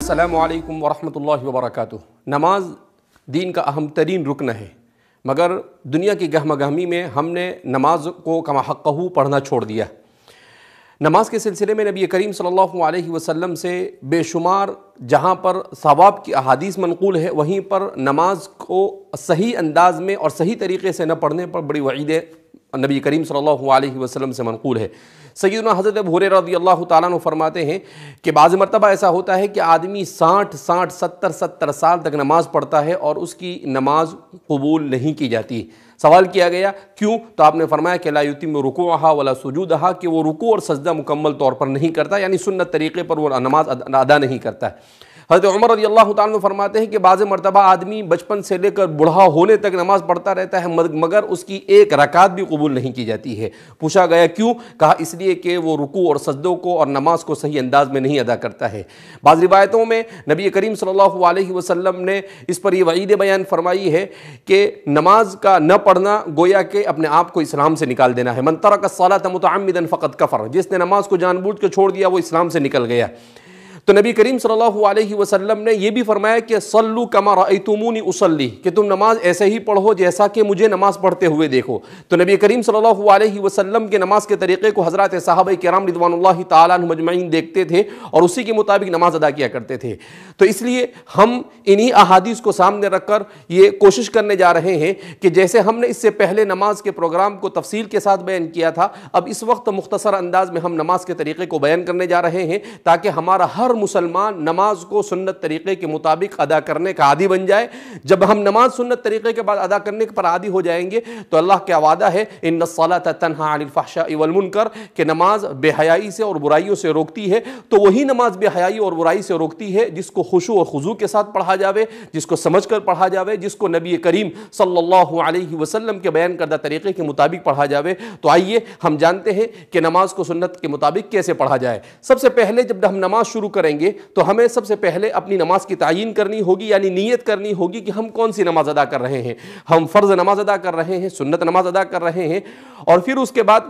السلام علیکم ورحمۃ اللہ وبرکاتہ۔ نماز دین کا اہم ترین رکن ہے، مگر دنیا کی گہمہ گہمی میں ہم نے نماز کو کما حقہ پڑھنا چھوڑ دیا۔ نماز کے سلسلے میں نبی کریم صلی اللہ علیہ وسلم سے بے شمار جہاں پر ثواب کی احادیث منقول ہے، وہیں پر نماز کو صحیح انداز میں اور صحیح طریقے سے نہ پڑھنے پر بڑی وعید نبی کریم صلی اللہ علیہ وسلم سے منقول ہے۔ سیدنا حضرت ابو ہریرہ رضی اللہ تعالیٰ عنہ فرماتے ہیں کہ بعض مرتبہ ایسا ہوتا ہے کہ آدمی 60 سال تک نماز پڑھتا ہے اور اس کی نماز قبول نہیں کی جاتی۔ سوال کیا گیا کیوں؟ تو آپ نے فرمایا کہ لا یتم رکوعہا ولا سجودہا، کہ وہ رکوع اور سجدہ مکمل طور پر نہیں کرتا، یعنی سنت طریقے پر وہ نماز ادا نہیں کرتا ہے۔ حضرت عمر رضی اللہ تعالیٰ عنہ فرماتے ہیں کہ بعض مرتبہ آدمی بچپن سے لے کر بوڑھا ہونے تک نماز پڑھتا رہتا ہے مگر اس کی ایک رکعت بھی قبول نہیں کی جاتی ہے۔ پوچھا گیا کیوں؟ کہا اس لیے کہ وہ رکوع اور سجدوں کو اور نماز کو صحیح انداز میں نہیں ادا کرتا ہے۔ بعض روایتوں میں نبی کریم صلی اللہ علیہ وسلم نے اس پر یہ وعید بیان فرمائی ہے کہ نماز کا نہ پڑھنا گویا کہ اپنے آپ کو اسلام سے نکال دینا ہے۔ من ترک الصلاۃ متعمدا فقد کفر، جس نے نماز کو جان بوجھ کے چھوڑ دیا وہ اسلام سے نکل گیا۔ تو نبی کریم صلی اللہ علیہ وسلم نے یہ بھی فرمایا کہ صلو کما رأیتمونی اصلی، کہ تم نماز ایسے ہی پڑھو جیسا کہ مجھے نماز پڑھتے ہوئے دیکھو۔ تو نبی کریم صلی اللہ علیہ وسلم کے نماز کے طریقے کو حضرات صحابہ کرام رضوان اللہ تعالیٰ عنہم اجمعین دیکھتے تھے اور اسی کے مطابق نماز ادا کیا کرتے تھے۔ تو اس لیے ہم انہی احادیث کو سامنے رکھ کر یہ کوشش کرنے جا رہے ہیں کہ جیسے ہم نے اس سے پہلے نماز کے پروگرام کو تفصیل کے ساتھ بیان کیا تھا، اب اس وقت مختصر انداز میں ہم نماز کے طریقے کو بیان کرنے جا رہے ہیں تاکہ ہمارا ہر مسلمان نماز کو سنت طریقے کے مطابق ادا کرنے کا عادی بن جائے۔ جب ہم نماز سنت طریقے کے بعد ادا کرنے پر عادی ہو جائیں گے تو اللہ کا وعدہ ہے ان الصلاۃ تنہی عن الفحشاء والمنکر، کہ نماز بے حیائی سے اور برائیوں سے روکتی ہے۔ تو وہی نماز بے حیائی اور برائی سے روکتی ہے جس کو خشوع اور خضوع کے ساتھ پڑھا جاوے، جس کو سمجھ کر پڑھا جاوے، جس کو نبی کریم صلی اللہ علیہ وسلم کے بیان کردہ طریقے کے مطابق پڑھا جاوے۔ تو آئیے ہم جانتے ہیں کہ نماز کو سنت کے مطابق کیسے پڑھا جائے۔ سب سے پہلے جب ہم نماز شروع کریں گے تو ہمیں سب سے پہلے اپنی نماز کی تعیین کرنی ہوگی، یعنی نیت کرنی ہوگی کہ ہم کون سی نماز ادا کر رہے ہیں۔ ہم فرض نماز ادا کر رہے ہیں، سنت نماز ادا کر رہے ہیں، اور پھر اس کے بعد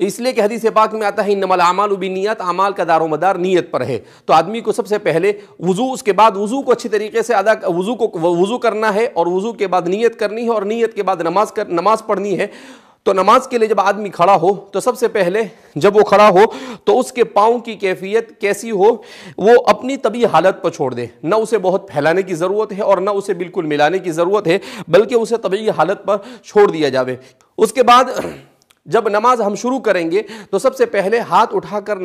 اس لیے کہ حدیث پاک میں آتا ہے انما الاعمال بالنیات، اعمال کا دار و مدار نیت پر ہے۔ تو آدمی کو سب سے پہلے وضو، اس کے بعد وضو کو اچھی طریقے سے وضو کرنا ہے، اور وضو کے بعد نیت کرنی ہے، اور نیت کے بعد نماز پڑھنی ہے۔ تو نماز کے لیے جب آدمی کھڑا ہو تو سب سے پہلے جب وہ کھڑا ہو تو اس کے پاؤں کی کیفیت کیسی ہو، وہ اپنی طبیعی حالت پر چھوڑ دے۔ نہ اسے بہت پھیلانے کی ضرورت ہے اور نہ اسے بالکل ملانے کی ضرورت ہے، بلکہ اسے طبیعی حالت پر چھوڑ دیا جاوے۔ اس کے بعد جب نماز ہم شروع کریں گے تو سب سے پہلے ہاتھ اٹھا کر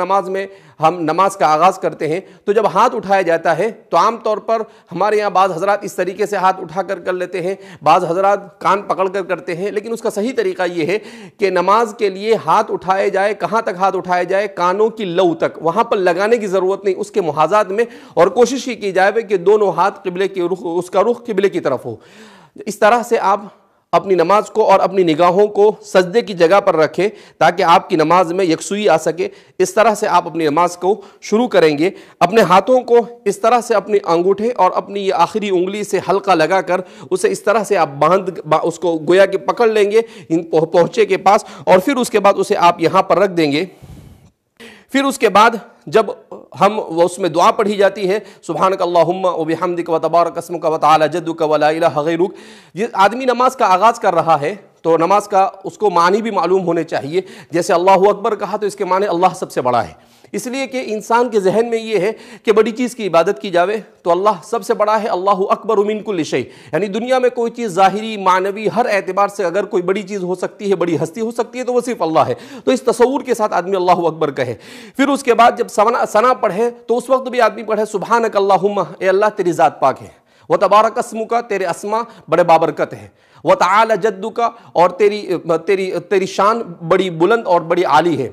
ہم نماز کا آغاز کرتے ہیں۔ تو جب ہاتھ اٹھایا جاتا ہے تو عام طور پر ہمارے یہاں بعض حضرات اس طریقے سے ہاتھ اٹھا کر لیتے ہیں، بعض حضرات کان پکڑ کر کرتے ہیں، لیکن اس کا صحیح طریقہ یہ ہے کہ نماز کے لیے ہاتھ اٹھائے جائے، کہاں تک ہاتھ اٹھائے جائے؟ کانوں کی لو تک، وہاں پر لگانے کی ضرورت نہیں، اس کے محاذات میں، اور کوشش یہ کی جائے کہ دونوں ہاتھ قبلے کے رخ، اس کا رخ قبلے کی طرف ہو۔ اس طرح سے آپ اپنی نماز کو اور اپنی نگاہوں کو سجدے کی جگہ پر رکھیں تاکہ آپ کی نماز میں یکسوئی آ سکے۔ اس طرح سے آپ اپنی نماز کو شروع کریں گے۔ اپنے ہاتھوں کو اس طرح سے اپنے انگوٹھے اور اپنی یہ آخری انگلی سے حلقہ لگا کر اسے اس طرح سے آپ اس کو گویا کہ پکڑ لیں گے پہنچے کے پاس، اور پھر اس کے بعد اسے آپ یہاں پر رکھ دیں گے۔ پھر اس کے بعد جب اس میں دعا پڑھی جاتی ہے سبحانک اللہم وبحمدک وتبارک اسمک وتعالی جدک ولا الہ غیرک، یہ آدمی نماز کا آغاز کر رہا ہے تو نماز کا اس کو معنی بھی معلوم ہونے چاہیے۔ جیسے اللہ اکبر کہا تو اس کے معنی اللہ سب سے بڑا ہے، اس لیے کہ انسان کے ذہن میں یہ ہے کہ بڑی چیز کی عبادت کی جاوے تو اللہ سب سے بڑا ہے، اللہ اکبر من کل شیء، یعنی دنیا میں کوئی چیز ظاہری معنوی ہر اعتبار سے اگر کوئی بڑی چیز ہو سکتی ہے، بڑی ہستی ہو سکتی ہے تو وہ صرف اللہ ہے۔ تو اس تصور کے ساتھ آدمی اللہ اکبر کہے۔ پھر اس کے بعد جب ثنا پڑھے تو اس وقت بھی آدمی پڑھے سبحانک اللہم، اے اللہ تیری ذات پاک ہے، وتبارک اسمک، تیرے اسما بڑے بابرکت ہیں، وتعالی جدک، اور تیری شان بڑی بلند اور بڑی عالی ہے،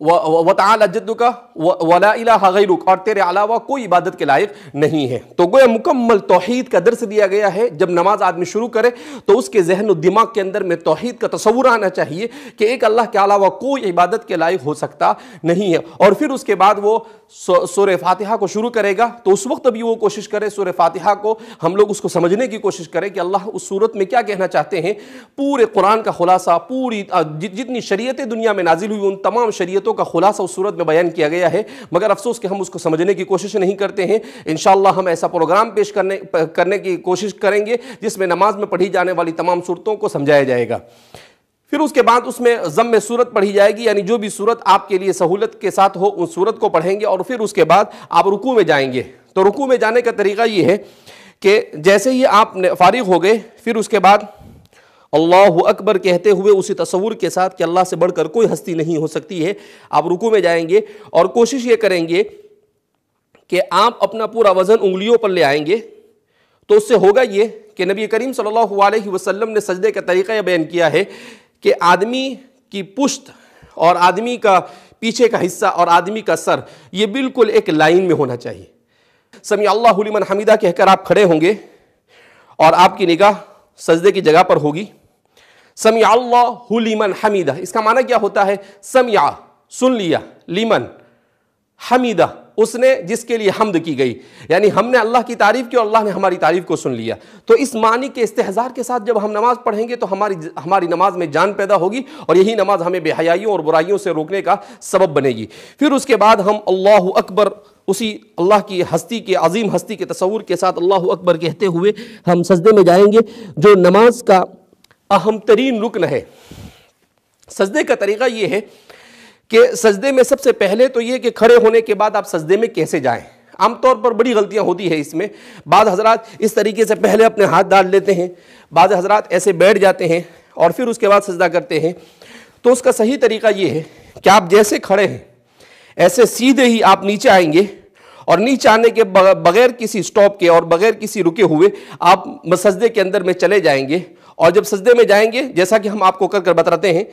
وَتَعَالَى جَدُّكَ وَلَا إِلَٰهَ غَيْرُكَ، اور تیرے علاوہ کوئی عبادت کے لائق نہیں ہے۔ تو گویا مکمل توحید کا درس دیا گیا ہے۔ جب نماز آدمی شروع کرے تو اس کے ذہن و دماغ کے اندر میں توحید کا تصور آنا چاہیے کہ ایک اللہ کے علاوہ کوئی عبادت کے لائق ہو سکتا نہیں ہے۔ اور پھر اس کے بعد وہ سورہ فاتحہ کو شروع کرے گا تو اس وقت بھی وہ کوشش کرے سورہ فاتحہ کو ہم لوگ اس کو سمجھنے کی کوشش کریں کہ اللہ اس صورت میں کیا کہنا چاہتے ہیں۔ پورے قرآن کا خلاصہ، پوری جتنی شریعتیں دنیا میں نازل ہوئی ان تمام شریعتوں فضیلتوں کا خلاصہ اس صورت میں بیان کیا گیا ہے، مگر افسوس کہ ہم اس کو سمجھنے کی کوشش نہیں کرتے ہیں۔ انشاءاللہ ہم ایسا پروگرام پیش کرنے کی کوشش کریں گے جس میں نماز میں پڑھی جانے والی تمام صورتوں کو سمجھایا جائے گا۔ پھر اس کے بعد اس میں ضم صورت پڑھی جائے گی، یعنی جو بھی صورت آپ کے لیے سہولت کے ساتھ ہو اس صورت کو پڑھیں گے، اور پھر اس کے بعد آپ رکوع میں جائیں گے۔ تو رکوع میں جانے کا طریقہ یہ ہے کہ جیسے ہی آپ فارغ ہو گئے، پھر اس کے بعد اللہ اکبر کہتے ہوئے اسی تصور کے ساتھ کہ اللہ سے بڑھ کر کوئی ہستی نہیں ہو سکتی ہے، آپ رکوع میں جائیں گے اور کوشش یہ کریں گے کہ آپ اپنا پورا وزن انگلیوں پر لے آئیں گے۔ تو اس سے ہوگا یہ کہ نبی کریم صلی اللہ علیہ وسلم نے سجدے کا طریقہ یہ بیان کیا ہے کہ آدمی کی پشت اور آدمی کا پیچھے کا حصہ اور آدمی کا سر یہ بالکل ایک لائن میں ہونا چاہیے۔ سمیع اللہ لمن حمیدہ کہہ کر آپ کھڑے ہوں گے اور آپ کی نگاہ سجدے کی جگہ پر ہوگی۔ سمیع اللہ لمن حمیدہ، اس کا معنی کیا ہوتا ہے؟ سمع سن لیا، لمن حمیدہ اس نے جس کے لیے حمد کی گئی، یعنی ہم نے اللہ کی تعریف کی اور اللہ نے ہماری تعریف کو سن لیا۔ تو اس معنی کے استحضار کے ساتھ جب ہم نماز پڑھیں گے تو ہماری نماز میں جان پیدا ہوگی، اور یہی نماز ہمیں بے حیائیوں اور برائیوں سے روکنے کا سبب بنے گی۔ پھر اس کے بعد ہم اللہ اکبر اسی اللہ کی ہستی کے عظیم ہستی کے تصور کے ساتھ اللہ اکبر کہتے ہوئے ہم سجدے میں جائیں گے، جو نماز کا اہم ترین رکن ہے۔ سجدے کا طریقہ یہ ہے کہ سجدے میں سب سے پہلے تو یہ کہ کھڑے ہونے کے بعد آپ سجدے میں کیسے جائیں۔ عام طور پر بڑی غلطیاں ہوتی ہے اس میں، بعض حضرات اس طریقے سے پہلے اپنے ہاتھ ڈال لیتے ہیں، بعض حضرات ایسے بیٹھ جاتے ہیں اور پھر اس کے بعد سجدہ کرتے ہیں۔ تو اس کا صحیح طریقہ یہ ہے کہ آپ جیسے کھڑے ہیں ایسے سیدھے ہی آپ نیچے آئیں گے، اور نیچے آنے کے بغیر کسی سٹاپ کے اور بغیر کسی رکے ہوئے آپ سجدے کے اندر میں چلے جائیں گے۔ اور جب سجدے میں جائیں گے جیسا کہ ہم آپ کو کر بتاتے ہیں،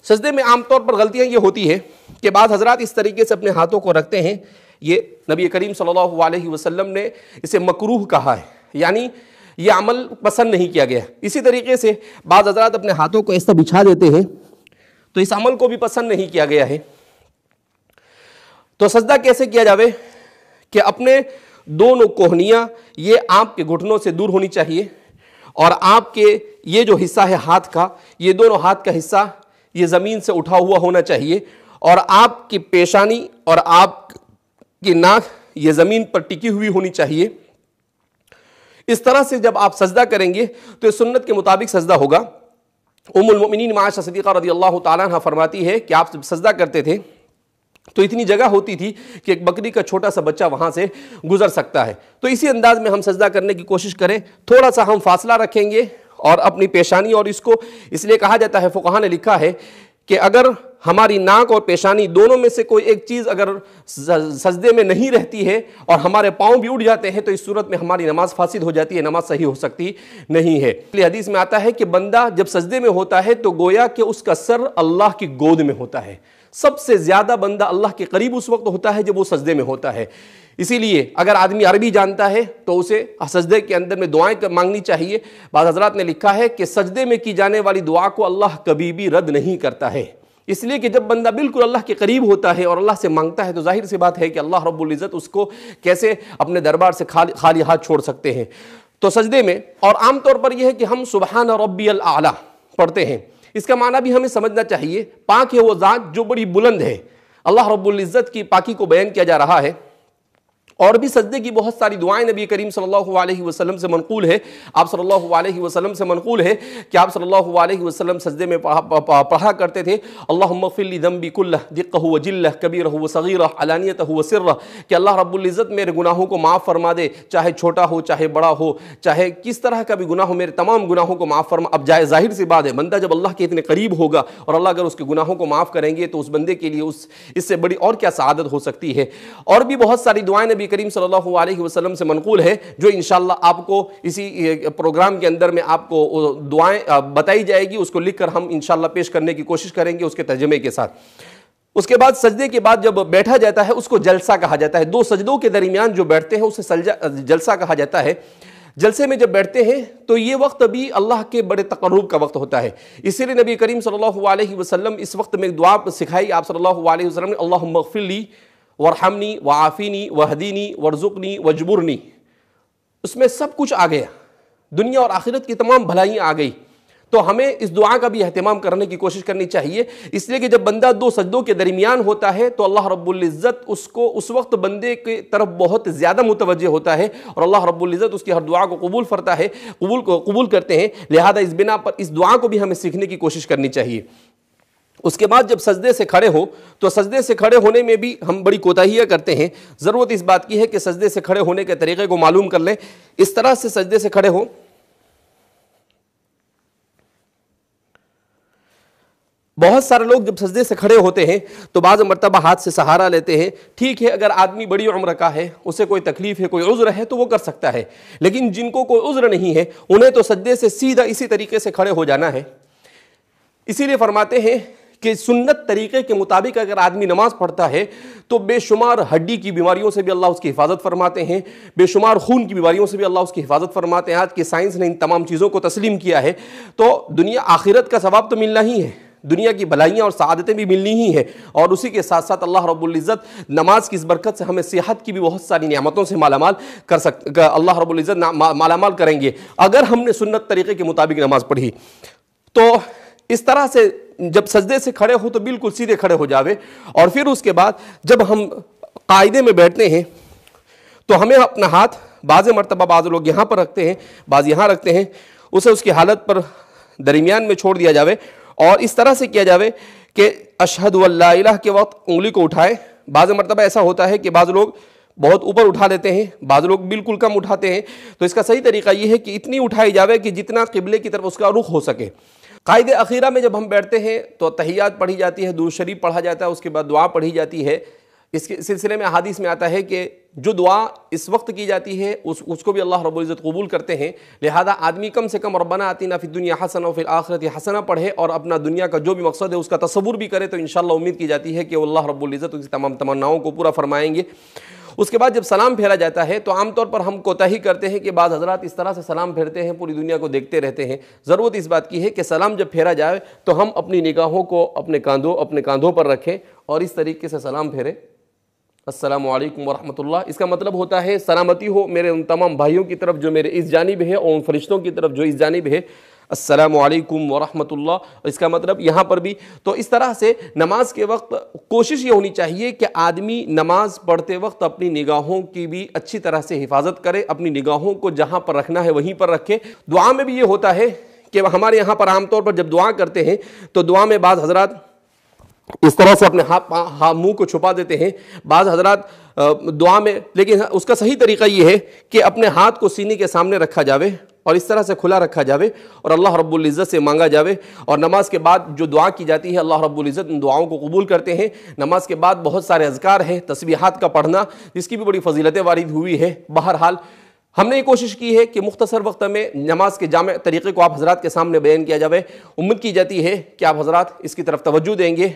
سجدے میں عام طور پر غلطیاں یہ ہوتی ہے کہ بعض حضرات اس طریقے سے اپنے ہاتھوں کو رکھتے ہیں، یہ نبی کریم صلی اللہ علیہ وسلم نے اسے مکروہ کہا ہے، یعنی یہ عمل پسند نہیں کیا گیا۔ اسی طریقے سے بعض حضرات اپنے ہاتھوں کو ایسا بچھا دیتے ہیں، تو اس عمل کو بھی پسند نہیں کیا گیا ہے۔ تو سجدہ کیسے کیا جاوے کہ اپنے دونوں کوہنیاں یہ آپ کے گھٹنوں سے دور ہونی چاہیے، اور آپ کے یہ جو حصہ ہے ہاتھ کا، یہ دونوں ہاتھ کا حصہ یہ زمین سے اٹھا ہوا ہونا چاہیے، اور آپ کی پیشانی اور آپ کی ناک یہ زمین پر ٹکی ہوئی ہونی چاہیے۔ اس طرح سے جب آپ سجدہ کریں گے تو اس سنت کے مطابق سجدہ ہوگا۔ ام المؤمنین عائشہ صدیقہ رضی اللہ تعالیٰ عنہ فرماتی ہے کہ آپ جب سجدہ کرتے تھے تو اتنی جگہ ہوتی تھی کہ ایک بکری کا چھوٹا سا بچہ وہاں سے گزر سکتا ہے۔ تو اسی انداز میں ہم سجدہ کرنے کی کوشش کریں، تھوڑا سا ہم فاصلہ رکھیں گے، اور اپنی پیشانی، اور اس کو اس لیے کہا جاتا ہے، فقہاء نے لکھا ہے کہ اگر ہماری ناک اور پیشانی دونوں میں سے کوئی ایک چیز اگر سجدے میں نہیں رہتی ہے اور ہمارے پاؤں بھی اٹھ جاتے ہیں تو اس صورت میں ہماری نماز فاسد ہو جاتی ہے، نماز صحیح ہو سکتی نہیں ہے۔ اس لیے حدیث میں آتا ہے کہ بندہ جب سجدے میں ہوتا ہے تو گویا کہ اس کا سر اللہ کی گود میں ہوتا ہے۔ سب سے زیادہ بندہ اللہ کے قریب اس وقت ہوتا ہے جب وہ سجدے میں ہوتا ہے۔ اسی لیے اگر آدمی عربی جانتا ہے تو اسے سجدے کے اندر میں دعائیں مانگنی چاہیے۔ بعض حضرات نے لکھا ہے کہ سجدے میں کی جانے والی دعا کو اللہ کبھی بھی رد نہیں کرتا ہے، اس لیے کہ جب بندہ بالکل اللہ کے قریب ہوتا ہے اور اللہ سے مانگتا ہے تو ظاہر سی بات ہے کہ اللہ رب العزت اس کو کیسے اپنے دربار سے خالی ہاتھ چھوڑ سکتے ہیں۔ تو سجدے میں، اور عام طور پر یہ ہے کہ ہم سبحان ربی الاعلیٰ پڑھتے ہیں، اس کا معنی بھی ہمیں سمجھنا چاہیے، پاک ہے وہ ذات جو بڑی بلند ہے۔ اللہ رب العزت کی پاکی کو بیان کیا جا رہا ہے، اور بھی سجدے کی بہت ساری دعائیں نبی کریم صلی اللہ علیہ وسلم سے منقول ہے۔ آپ صلی اللہ علیہ وسلم سے منقول ہے کہ آپ صلی اللہ علیہ وسلم سجدے میں پڑھا کرتے تھے، اللہم اغفر لی ذنبی کلہ دقہ وجلہ کبیرہ وصغیرہ علانیتہ وسرہ، کہ اللہ رب العزت میرے گناہوں کو معاف فرما دے، چاہے چھوٹا ہو چاہے بڑا ہو، چاہے کس طرح کا بھی گناہ ہو، میرے تمام گناہوں کو معاف فرما۔ اب ظاہر سی بات ہے، بندہ جب اللہ کے اتنے قریب ہوگا اور اللہ اگر اس کے گناہوں کو معاف کریں گے تو اس بندے کے لیے اس سے بڑی اور کیا سعادت ہو سکتی ہے۔ اور بھی بہت ساری دعائیں نبی کریم صلی اللہ علیہ وسلم سے منقول ہے، جو انشاءاللہ آپ کو اسی پروگرام کے اندر میں آپ کو دعائیں بتائی جائے گی، اس کو لکھ کر ہم انشاءاللہ پیش کرنے کی کوشش کریں گے اس کے ترجمے کے ساتھ۔ اس کے بعد سجدے کے بعد جب بیٹھا جاتا ہے اس کو جلسہ کہا جاتا ہے، دو سجدوں کے درمیان جو بیٹھتے ہیں اسے جلسہ کہا جاتا ہے۔ جلسے میں جب بیٹھتے ہیں تو یہ وقت بھی اللہ کے بڑے تقرب کا وقت ہوتا ہے، اسی لیے نبی کریم صلی اللہ علیہ وسلم اس وقت میں ایک دعا سکھائی آپ صلی اللہ علیہ وسلم نے، اللہم اغفر لی وارحمنی وعافینی وہدینی وارزقنی وجبرنی۔ اس میں سب کچھ آ گیا، دنیا اور آخرت کی تمام بھلائیاں آ گئی، تو ہمیں اس دعا کا بھی اہتمام کرنے کی کوشش کرنی چاہیے، اس لیے کہ جب بندہ دو سجدوں کے درمیان ہوتا ہے تو اللہ رب العزت اس کو اس وقت بندے کی طرف بہت زیادہ متوجہ ہوتا ہے، اور اللہ رب العزت اس کی ہر دعا کو قبول کرتے ہیں۔ لہذا اس بنا پر اس دعا کو بھی ہمیں سیکھنے کی کوشش کرنی چاہیے۔ اس کے بعد جب سجدے سے کھڑے ہو تو سجدے سے کھڑے ہونے میں بھی ہم بڑی کوتاہیاں کرتے ہیں۔ ضرورت اس بات کی ہے کہ سجدے سے کھڑے ہونے کے طریقے کو معلوم کر لیں۔ اس طرح سے سجدے سے کھڑے ہو، بہت سارے لوگ جب سجدے سے کھڑے ہوتے ہیں تو بعض مرتبہ ہاتھ سے سہارا لیتے ہیں۔ ٹھیک ہے، اگر آدمی بڑی عمر کا ہے، اسے کوئی تکلیف ہے، کوئی عذر ہے تو وہ کر سکتا ہے، لیکن جن کو کوئی عذر نہیں ہے انہیں تو سجدے سے سیدھا اسی طریقے سے کھڑے ہو جانا ہے۔ اسی لیے فرماتے ہیں کہ سنت طریقے کے مطابق اگر آدمی نماز پڑھتا ہے تو بے شمار ہڈی کی بیماریوں سے بھی اللہ اس کی حفاظت فرماتے ہیں، بے شمار خون کی بیماریوں سے بھی اللہ اس کی حفاظت فرماتے ہیں۔ آج کی سائنس نے ان تمام چیزوں کو تسلیم کیا ہے، تو دنیا آخرت کا ثواب تو ملنا ہی ہے، دنیا کی بھلائیاں اور سعادتیں بھی ملنی ہی ہیں، اور اسی کے ساتھ ساتھ اللہ رب العزت نماز کی اس برکت سے ہمیں صحت کی بھی بہت ساری نعمتوں سے مالا مال اللہ رب العزت مالا مال کریں گے اگر ہم نے سنت طریقے کے مطابق نماز پڑھی۔ تو اس طرح سے جب سجدے سے کھڑے ہو تو بالکل سیدھے کھڑے ہو جاوے، اور پھر اس کے بعد جب ہم قاعدے میں بیٹھتے ہیں تو ہمیں اپنا ہاتھ بعض مرتبہ بعض لوگ یہاں پر رکھتے ہیں، بعض یہاں رکھتے ہیں، اسے اس کی حالت پر درمیان میں چھوڑ دیا جاوے، اور اس طرح سے کیا جاوے کہ اشہد ان لا الہ کے وقت انگلی کو اٹھائے۔ بعض مرتبہ ایسا ہوتا ہے کہ بعض لوگ بہت اوپر اٹھا لیتے ہیں، بعض لوگ بالکل کم اٹھاتے ہیں، تو اس کا صحیح طریقہ یہ ہے کہ اتنی اٹھائی جاوے کہ جتنا قبلے کی طرف اس کا رخ ہو سکے۔ قائد اخیرہ میں جب ہم بیٹھتے ہیں تو تحیات پڑھی جاتی ہے، درود شریف پڑھا جاتا ہے، اس کے بعد دعا پڑھی جاتی ہے۔ اس کے سلسلے میں احادیث میں آتا ہے کہ جو دعا اس وقت کی جاتی ہے اس کو بھی اللہ رب العزت قبول کرتے ہیں، لہذا آدمی کم سے کم ربنا آتنا فی الدنیا حسنہ وفی الآخرۃ حسنہ پڑھے اور اپنا دنیا کا جو بھی مقصد ہے اس کا تصور بھی کرے، تو انشاءاللہ امید کی جاتی ہے کہ اللہ رب العزت اس کی تمام تمناؤں کو پورا فرمائیں گے۔ اس کے بعد جب سلام پھیرا جاتا ہے تو عام طور پر ہم کوتاہی کرتے ہیں کہ بعض حضرات اس طرح سے سلام پھیرتے ہیں، پوری دنیا کو دیکھتے رہتے ہیں۔ ضرورت اس بات کی ہے کہ سلام جب پھیرا جائے تو ہم اپنی نگاہوں کو اپنے کاندھوں پر رکھیں اور اس طریقے سے سلام پھیریں، السلام علیکم ورحمۃ اللہ۔ اس کا مطلب ہوتا ہے سلامتی ہو میرے ان تمام بھائیوں کی طرف جو میرے اس جانب ہے، اور ان فرشتوں کی طرف جو اس جانب ہے، السلام علیکم ورحمۃ اللہ۔ اس کا مطلب یہاں پر بھی تو اس طرح سے نماز کے وقت کوشش یہ ہونی چاہیے کہ آدمی نماز پڑھتے وقت اپنی نگاہوں کی بھی اچھی طرح سے حفاظت کرے، اپنی نگاہوں کو جہاں پر رکھنا ہے وہیں پر رکھے۔ دعا میں بھی یہ ہوتا ہے کہ ہمارے یہاں پر عام طور پر جب دعا کرتے ہیں تو دعا میں بعض حضرات اس طرح سے اپنے منہ کو چھپا دیتے ہیں، بعض حضرات دعا میں، لیکن اس کا صحیح طریقہ یہ ہے کہ اپنے ہاتھ کو سینے کے سامنے رکھا جاوے اور اس طرح سے کھلا رکھا جاوے اور اللہ رب العزت سے مانگا جاوے، اور نماز کے بعد جو دعا کی جاتی ہے اللہ رب العزت ان دعاؤں کو قبول کرتے ہیں۔ نماز کے بعد بہت سارے اذکار ہیں، تسبیحات کا پڑھنا، جس کی بھی بڑی فضیلتیں وارد ہوئی ہے۔ بہرحال ہم نے یہ کوشش کی ہے کہ مختصر وقت میں نماز کے جامع طریقے کو آپ حضرات کے سامنے بیان کیا جاوے۔ امید کی جاتی ہے کہ آپ حضرات اس کی طرف توجہ دیں گے۔